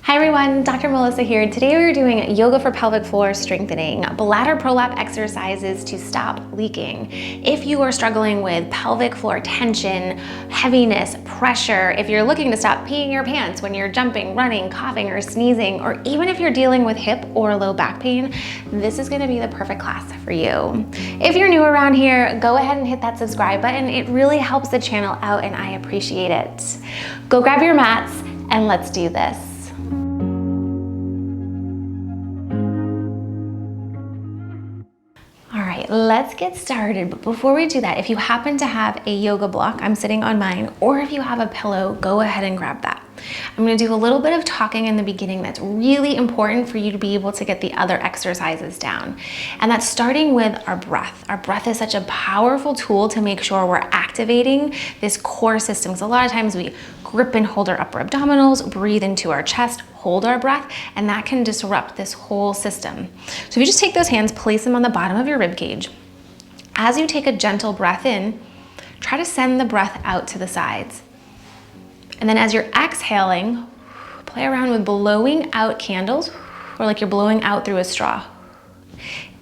Hi everyone, Dr. Melissa here. Today we're doing yoga for pelvic floor strengthening, bladder prolapse exercises to stop leaking. If you are struggling with pelvic floor tension, heaviness, pressure, if you're looking to stop peeing your pants when you're jumping, running, coughing, or sneezing, or even if you're dealing with hip or low back pain, this is gonna be the perfect class for you. If you're new around here, go ahead and hit that subscribe button. It really helps the channel out and I appreciate it. Go grab your mats and let's do this. All right, let's get started. But before we do that, if you happen to have a yoga block, I'm sitting on mine, or if you have a pillow, go ahead and grab that. I'm gonna do a little bit of talking in the beginning that's really important for you to be able to get the other exercises down. And that's starting with our breath. Our breath is such a powerful tool to make sure we're activating this core system. So a lot of times we grip and hold our upper abdominals, breathe into our chest, hold our breath, and that can disrupt this whole system. So if you just take those hands, place them on the bottom of your rib cage. As you take a gentle breath in, try to send the breath out to the sides. And then as you're exhaling, play around with blowing out candles, or like you're blowing out through a straw.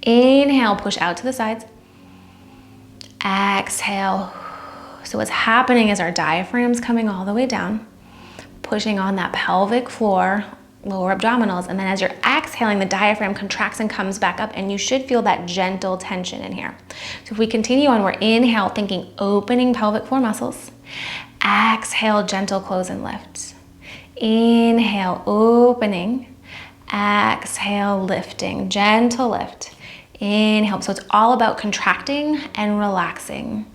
Inhale, push out to the sides. Exhale. So what's happening is our diaphragm's coming all the way down, pushing on that pelvic floor, lower abdominals, and then as you're exhaling, the diaphragm contracts and comes back up, and you should feel that gentle tension in here. So if we continue on, we're inhale, thinking opening pelvic floor muscles. Exhale, gentle close and lift. Inhale, opening. Exhale, lifting, gentle lift. Inhale, so it's all about contracting and relaxing.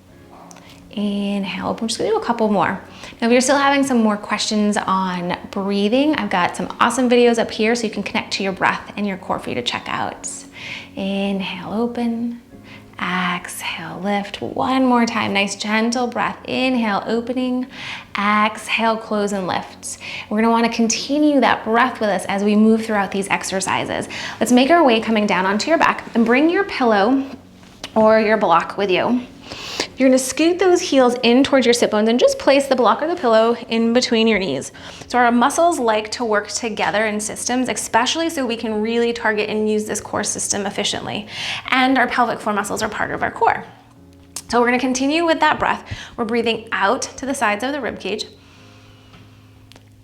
Inhale, open. I'm just gonna do a couple more. Now, if you're still having some more questions on breathing, I've got some awesome videos up here so you can connect to your breath and your core for you to check out. Inhale, open. Exhale, lift. One more time. Nice gentle breath. Inhale, opening. Exhale, close and lift. We're gonna wanna continue that breath with us as we move throughout these exercises. Let's make our way coming down onto your back and bring your pillow or your block with you. You're gonna scoot those heels in towards your sit bones and just place the block or the pillow in between your knees. So our muscles like to work together in systems, especially so we can really target and use this core system efficiently. And our pelvic floor muscles are part of our core. So we're gonna continue with that breath. We're breathing out to the sides of the rib cage.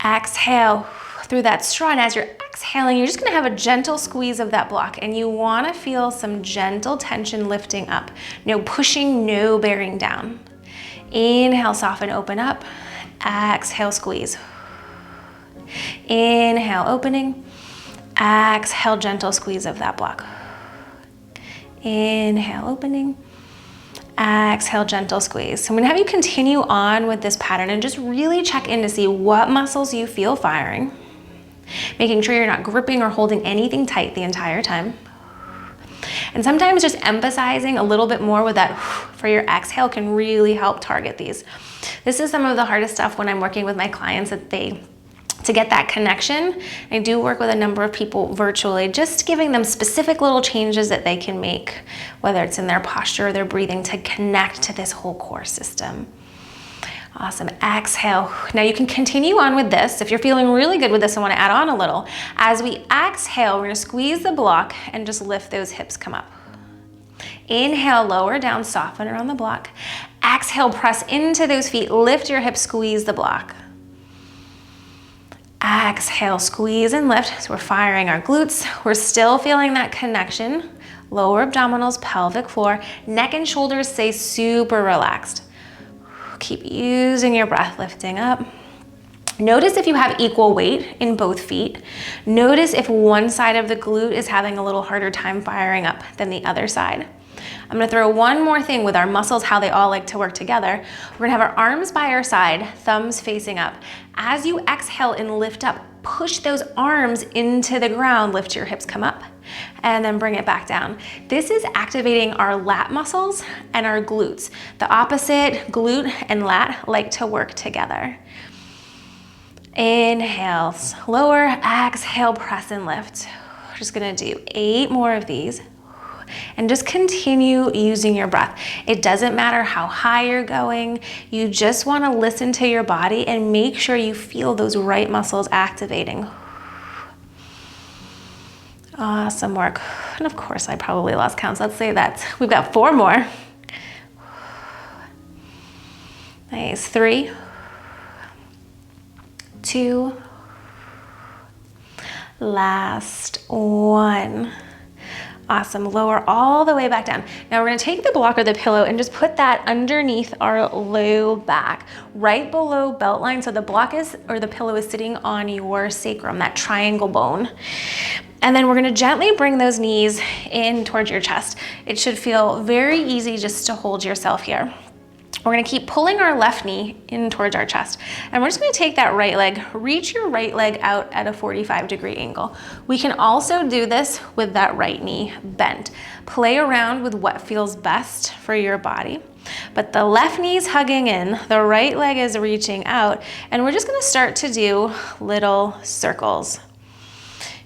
Exhale through that straw, and as you're exhaling, you're just gonna have a gentle squeeze of that block, and you wanna feel some gentle tension lifting up. No pushing, no bearing down. Inhale, soften, open up. Exhale, squeeze. Inhale, opening. Exhale, gentle squeeze of that block. Inhale, opening. Exhale, gentle squeeze. So I'm gonna have you continue on with this pattern and just really check in to see what muscles you feel firing. Making sure you're not gripping or holding anything tight the entire time. And sometimes just emphasizing a little bit more with that for your exhale can really help target these. This is some of the hardest stuff when I'm working with my clients to get that connection. I do work with a number of people virtually, just giving them specific little changes that they can make, whether it's in their posture or their breathing, to connect to this whole core system. Awesome, exhale. Now you can continue on with this. If you're feeling really good with this and want to add on a little, as we exhale, we're gonna squeeze the block and just lift those hips, come up. Inhale, lower down, soften around the block. Exhale, press into those feet, lift your hips, squeeze the block. Exhale, squeeze and lift. So we're firing our glutes. We're still feeling that connection. Lower abdominals, pelvic floor, neck and shoulders stay super relaxed. Keep using your breath, lifting up. Notice if you have equal weight in both feet. Notice if one side of the glute is having a little harder time firing up than the other side. I'm gonna throw one more thing with our muscles, how they all like to work together. We're gonna have our arms by our side, thumbs facing up. As you exhale and lift up, push those arms into the ground, lift your hips, come up, and then bring it back down. This is activating our lat muscles and our glutes. The opposite, glute and lat, like to work together. Inhale, lower, exhale, press and lift. We're just gonna do 8 more of these. and just continue using your breath. It doesn't matter how high you're going. You just want to listen to your body and make sure you feel those right muscles activating. Awesome work. And of course, I probably lost count, so let's say that we've got 4 more. Nice. 3, 2, last 1. Awesome. Lower all the way back down. Now we're going to take the block or the pillow and just put that underneath our low back, right below belt line. So the block is, or the pillow is sitting on your sacrum, that triangle bone. And then we're going to gently bring those knees in towards your chest. It should feel very easy just to hold yourself here. We're going to keep pulling our left knee in towards our chest. And we're just going to take that right leg, reach your right leg out at a 45-degree angle. We can also do this with that right knee bent. Play around with what feels best for your body. But the left knee's hugging in, the right leg is reaching out, and we're just going to start to do little circles.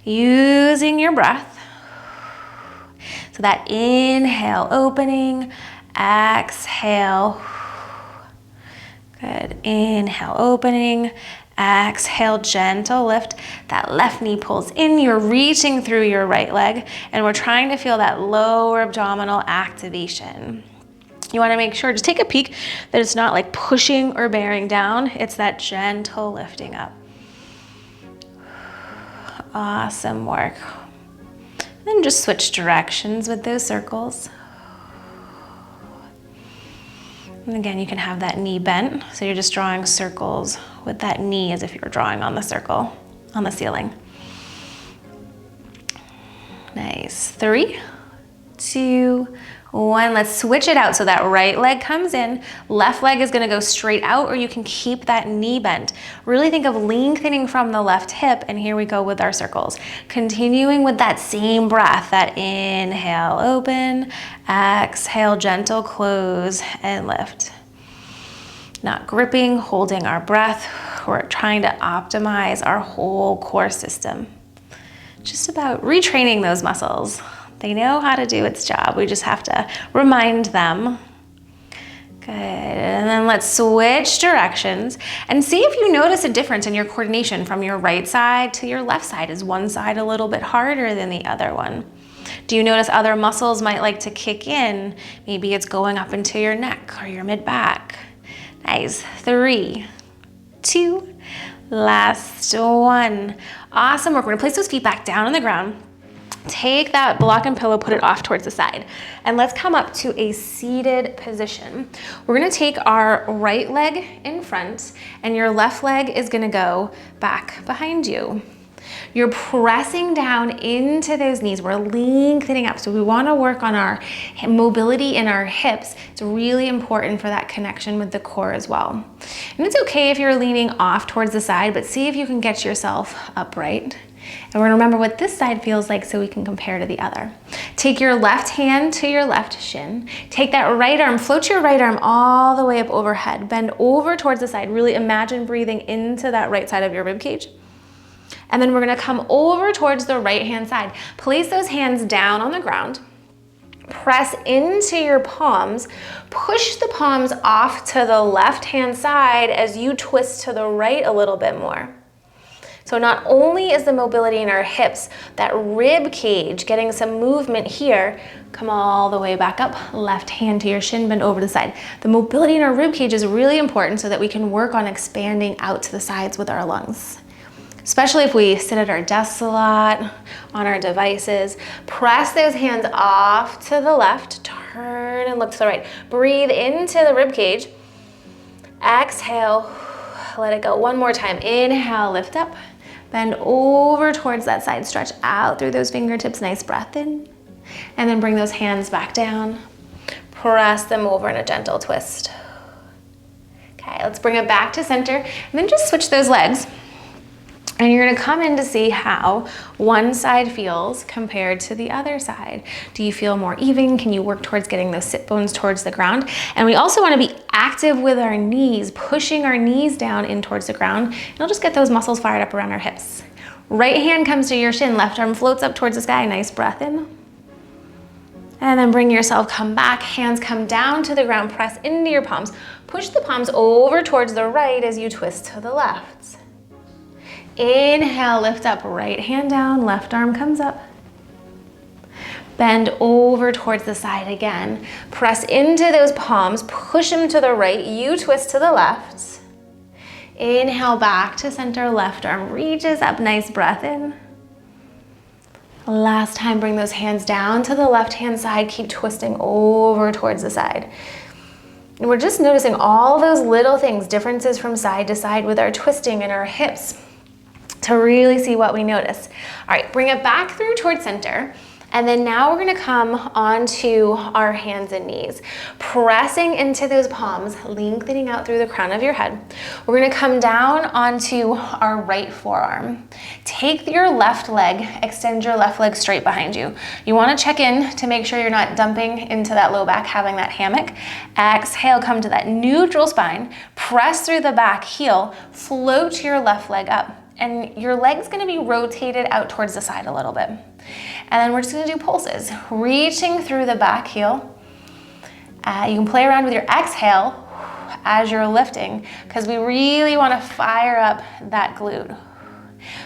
Using your breath. So that inhale, opening, exhale. Good. Inhale, opening. Exhale, gentle lift. That left knee pulls in. You're reaching through your right leg, and we're trying to feel that lower abdominal activation. You want to make sure, just take a peek, that it's not like pushing or bearing down. It's that gentle lifting up. Awesome work. Then just switch directions with those circles. And again, you can have that knee bent, so you're just drawing circles with that knee as if you were drawing on the circle on the ceiling. Nice. 3, 2, 1. Let's switch it out. So that right leg comes in, left leg is going to go straight out, or you can keep that knee bent. Really think of lengthening from the left hip, and here we go with our circles. Continuing with that same breath, that inhale, open, exhale, gentle close and lift. Not gripping, holding our breath. We're trying to optimize our whole core system. Just about retraining those muscles. They know how to do its job. We just have to remind them. Good. And then let's switch directions and see if you notice a difference in your coordination from your right side to your left side. Is one side a little bit harder than the other one? Do you notice other muscles might like to kick in? Maybe it's going up into your neck or your mid-back. Nice. 3, 2, last 1. Awesome work. We're going to place those feet back down on the ground. Take that block and pillow, put it off towards the side, and let's come up to a seated position. We're going to take our right leg in front, and your left leg is going to go back behind you. You're pressing down into those knees. We're lengthening up. So we want to work on our mobility in our hips. It's really important for that connection with the core as well. And it's okay if you're leaning off towards the side, but see if you can get yourself upright. And we're gonna remember what this side feels like so we can compare to the other. Take your left hand to your left shin. Take that right arm, float your right arm all the way up overhead. Bend over towards the side. Really imagine breathing into that right side of your rib cage. And then we're gonna come over towards the right hand side. Place those hands down on the ground. Press into your palms. Push the palms off to the left hand side as you twist to the right a little bit more. So not only is the mobility in our hips, that rib cage, getting some movement here, come all the way back up, left hand to your shin, bend over to the side. The mobility in our rib cage is really important so that we can work on expanding out to the sides with our lungs. Especially if we sit at our desks a lot, on our devices. Press those hands off to the left, turn and look to the right. Breathe into the rib cage. Exhale, let it go. One more time. Inhale, lift up. Bend over towards that side, stretch out through those fingertips, nice breath in. And then bring those hands back down. Press them over in a gentle twist. Okay, let's bring it back to center, and then just switch those legs. And you're gonna come in to see how one side feels compared to the other side. Do you feel more even? Can you work towards getting those sit bones towards the ground? And we also wanna be active with our knees, pushing our knees down in towards the ground. And it'll just get those muscles fired up around our hips. Right hand comes to your shin, left arm floats up towards the sky, nice breath in. And then bring yourself, come back, hands come down to the ground, press into your palms. Push the palms over towards the right as you twist to the left. Inhale, lift up, right hand down, left arm comes up. Bend over towards the side again. Press into those palms, push them to the right, you twist to the left. Inhale back to center, left arm reaches up, nice breath in. Last time, bring those hands down to the left-hand side, keep twisting over towards the side. And we're just noticing all those little things, differences from side to side with our twisting and our hips to really see what we notice. All right, bring it back through towards center. And then now we're gonna come onto our hands and knees, pressing into those palms, lengthening out through the crown of your head. We're gonna come down onto our right forearm. Take your left leg, extend your left leg straight behind you. You wanna check in to make sure you're not dumping into that low back, having that hammock. Exhale, come to that neutral spine, press through the back heel, float your left leg up. And your leg's gonna be rotated out towards the side a little bit. And then we're just gonna do pulses, reaching through the back heel. You can play around with your exhale as you're lifting, because we really wanna fire up that glute.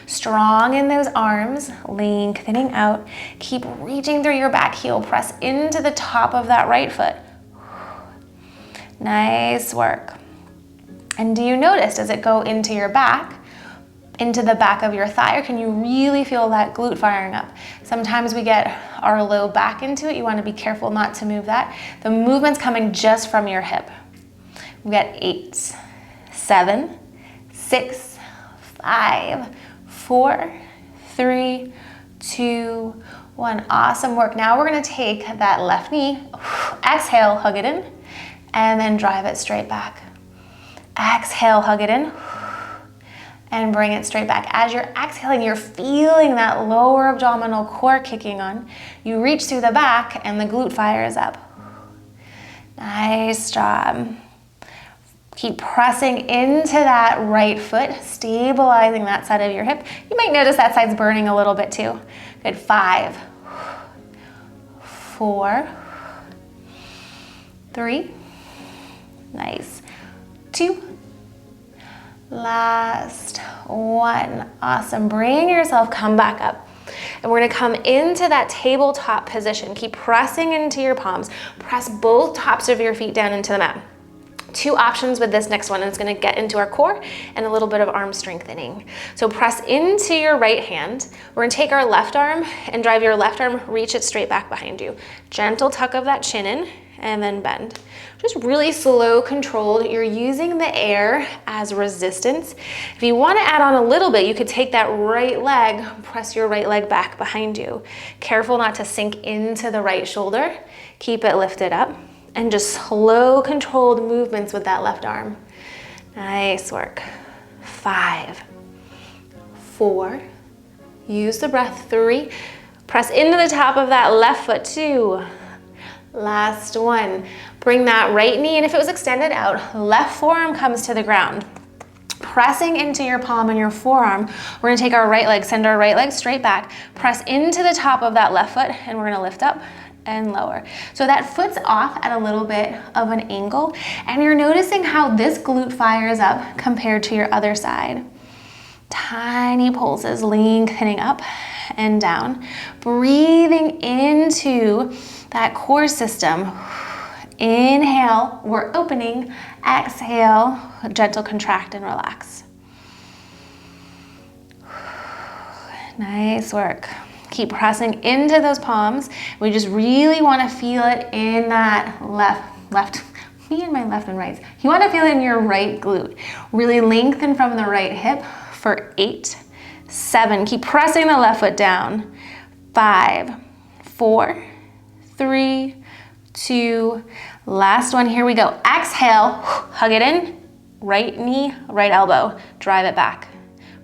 Strong in those arms, lengthening out. Keep reaching through your back heel, press into the top of that right foot. Nice work. And do you notice, does it go into your back? Into the back of your thigh, or can you really feel that glute firing up? Sometimes we get our low back into it. You want to be careful not to move that. The movement's coming just from your hip. We got 8, 7, 6, 5, 4, 3, 2, 1. Awesome work. Now we're going to take that left knee, exhale, hug it in, and then drive it straight back. Exhale, hug it in, and bring it straight back. As you're exhaling, you're feeling that lower abdominal core kicking on. You reach through the back and the glute fires up. Nice job. Keep pressing into that right foot, stabilizing that side of your hip. You might notice that side's burning a little bit too. Good, 5, 4, 3, nice, 2, last 1. Awesome. Bring yourself, come back up. And we're gonna come into that tabletop position. Keep pressing into your palms. Press both tops of your feet down into the mat. 2 options with this next one, and it's gonna get into our core and a little bit of arm strengthening. So press into your right hand. We're gonna take our left arm and drive your left arm, reach it straight back behind you. Gentle tuck of that chin in, and then bend. Just really slow, controlled. You're using the air as resistance. If you want to add on a little bit, you could take that right leg, press your right leg back behind you. Careful not to sink into the right shoulder. Keep it lifted up, and just slow, controlled movements with that left arm. Nice work. 5, 4, use the breath. 3, press into the top of that left foot. 2, last 1. Bring that right knee, and if it was extended out, left forearm comes to the ground. Pressing into your palm and your forearm, we're gonna take our right leg, send our right leg straight back, press into the top of that left foot, and we're gonna lift up and lower. So that foot's off at a little bit of an angle, and you're noticing how this glute fires up compared to your other side. Tiny pulses, lengthening up and down, breathing into that core system. Inhale, we're opening. Exhale, gentle contract and relax. Nice work. Keep pressing into those palms. We just really want to feel it in that left, me and my left and right. You want to feel it in your right glute. Really lengthen from the right hip for 8, 7. Keep pressing the left foot down. 5, 4, 3, 2, last one. Here we go. Exhale, hug it in, right knee, right elbow, drive it back.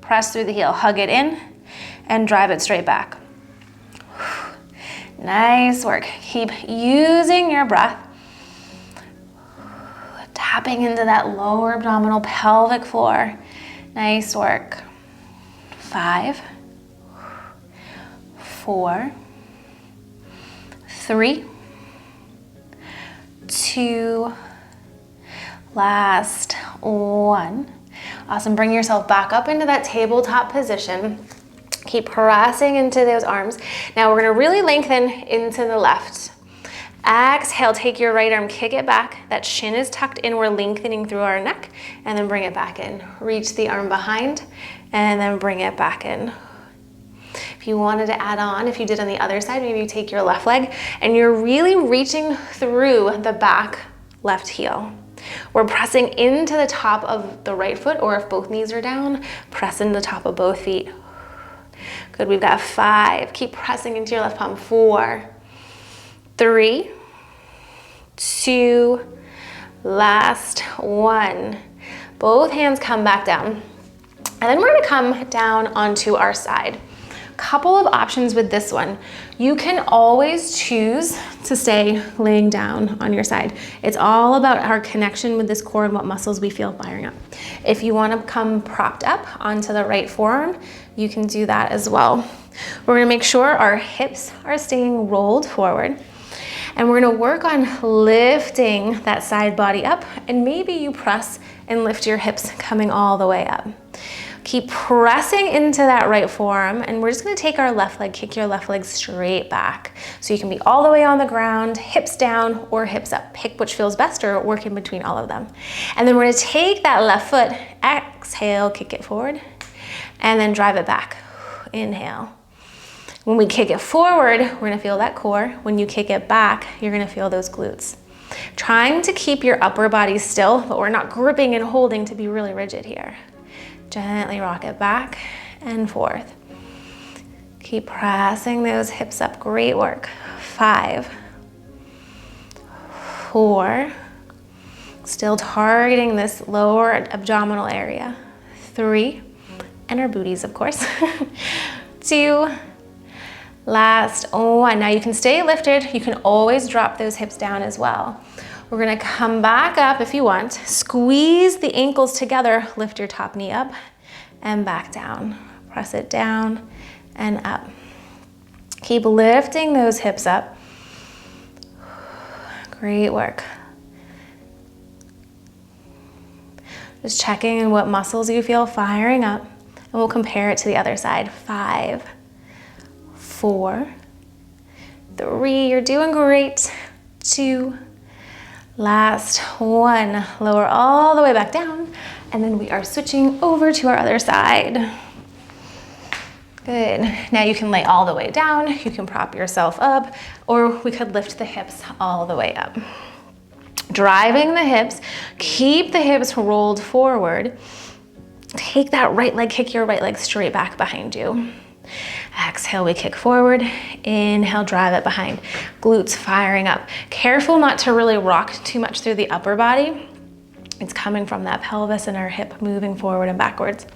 Press through the heel, hug it in, and drive it straight back. Nice work. Keep using your breath. Tapping into that lower abdominal pelvic floor. Nice work. 5, 4, 3, 2, last 1. Awesome. Bring yourself back up into that tabletop position. Keep pressing into those arms. Now we're gonna really lengthen into the left. Exhale, take your right arm, kick it back. That shin is tucked in, we're lengthening through our neck, and then bring it back in. Reach the arm behind, and then bring it back in. If you wanted to add on, if you did on the other side, maybe you take your left leg, and you're really reaching through the back left heel. We're pressing into the top of the right foot, or if both knees are down, press into the top of both feet. Good, we've got 5. Keep pressing into your left palm. 4, 3, 2, last 1. Both hands come back down. And then we're gonna come down onto our side. Couple of options with this one. You can always choose to stay laying down on your side. It's all about our connection with this core and what muscles we feel firing up. If you want to come propped up onto the right forearm, you can do that as well. We're going to make sure our hips are staying rolled forward, and we're going to work on lifting that side body up, and maybe you press and lift your hips coming all the way up. Keep pressing into that right forearm, and we're just gonna take our left leg, kick your left leg straight back. So you can be all the way on the ground, hips down or hips up. Pick which feels best or work in between all of them. And then we're gonna take that left foot, exhale, kick it forward, and then drive it back. Inhale. When we kick it forward, we're gonna feel that core. When you kick it back, you're gonna feel those glutes. Trying to keep your upper body still, but we're not gripping and holding to be really rigid here. Gently rock it back and forth. Keep pressing those hips up. Great work. 5, 4, still targeting this lower abdominal area. 3, and our booties, of course. 2, last 1. Now you can stay lifted. You can always drop those hips down as well. We're gonna come back up if you want. Squeeze the ankles together, lift your top knee up and back down. Press it down and up. Keep lifting those hips up. Great work. Just checking in what muscles you feel firing up, and we'll compare it to the other side. 5, 4, 3, you're doing great. 2, last 1, lower all the way back down, and then we are switching over to our other side. Good. Now you can lay all the way down, you can prop yourself up, or we could lift the hips all the way up. Driving the hips, keep the hips rolled forward. Take that right leg, kick your right leg straight back behind you. Exhale, we kick forward. Inhale, drive it behind. Glutes firing up. Careful not to really rock too much through the upper body. It's coming from that pelvis and our hip moving forward and backwards.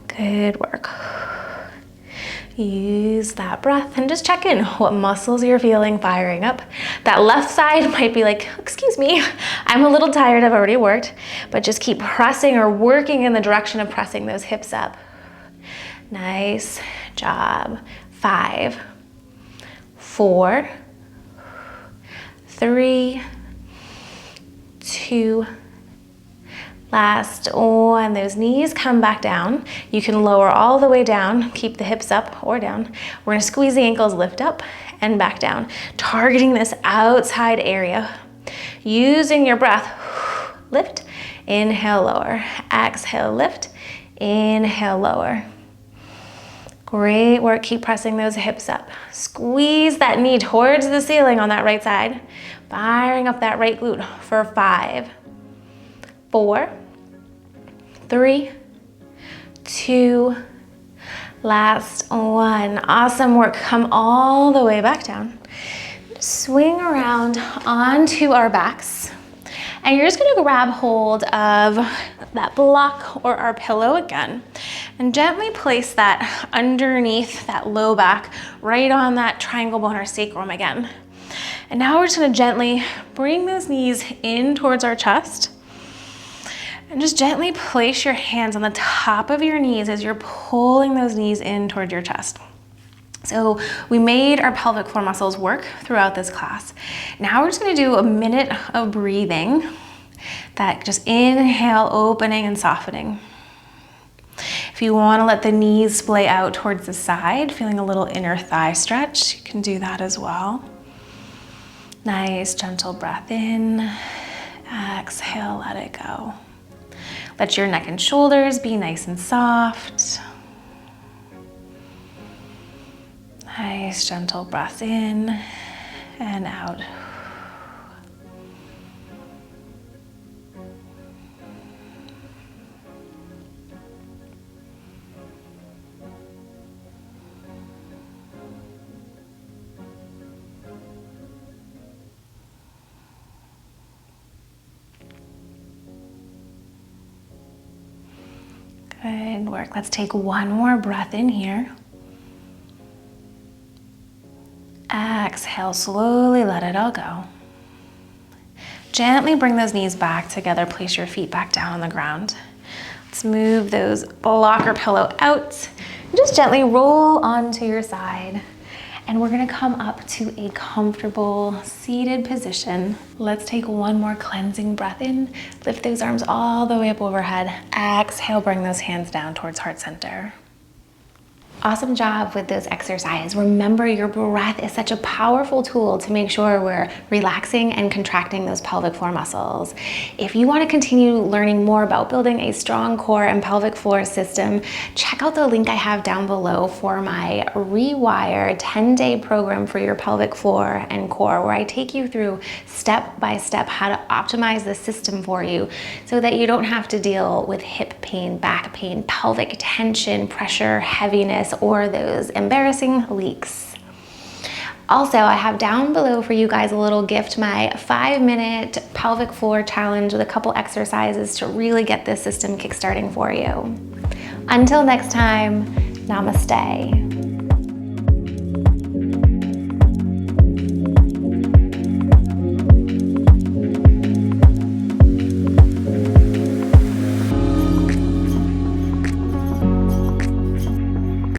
Good work. Use that breath and just check in what muscles you're feeling firing up. That left side might be like, excuse me, I'm a little tired, I've already worked, but just keep pressing or working in the direction of pressing those hips up. Nice job. 5, 4, 3, 2, last 1. Those knees come back down. You can lower all the way down, keep the hips up or down. We're gonna squeeze the ankles, lift up and back down, targeting this outside area. Using your breath, lift, inhale, lower, exhale, lift, inhale, lower. Great work, keep pressing those hips up. Squeeze that knee towards the ceiling on that right side, firing up that right glute for 5, 4, 3, 2, last 1. Awesome work, come all the way back down. Swing around onto our backs. And you're just gonna grab hold of that block or our pillow again, and gently place that underneath that low back, right on that triangle bone or sacrum again. And now we're just gonna gently bring those knees in towards our chest, and just gently place your hands on the top of your knees as you're pulling those knees in toward your chest. So we made our pelvic floor muscles work throughout this class. Now we're just gonna do a minute of breathing, that just inhale, opening and softening. If If you want to let the knees splay out towards the side, feeling a little inner thigh stretch, you can do that as well. Nice, gentle breath in. Exhale, let it go. Let your neck and shoulders be nice and soft. Nice, gentle breath in and out. Good work. Let's take one more breath in here. Exhale, slowly let it all go. Gently bring those knees back together. Place your feet back down on the ground. Let's move those blocker pillow out. Just gently roll onto your side. And we're gonna come up to a comfortable seated position. Let's take one more cleansing breath in. Lift those arms all the way up overhead. Exhale, bring those hands down towards heart center. Awesome job with those exercises. Remember, your breath is such a powerful tool to make sure we're relaxing and contracting those pelvic floor muscles. If you want to continue learning more about building a strong core and pelvic floor system, check out the link I have down below for my Rewire 10-day program for your pelvic floor and core, where I take you through step by step how to optimize the system for you so that you don't have to deal with hip pain, back pain, pelvic tension, pressure, heaviness, or those embarrassing leaks. Also, I have down below for you guys a little gift, my 5-minute pelvic floor challenge with a couple exercises to really get this system kickstarting for you. Until next time, namaste.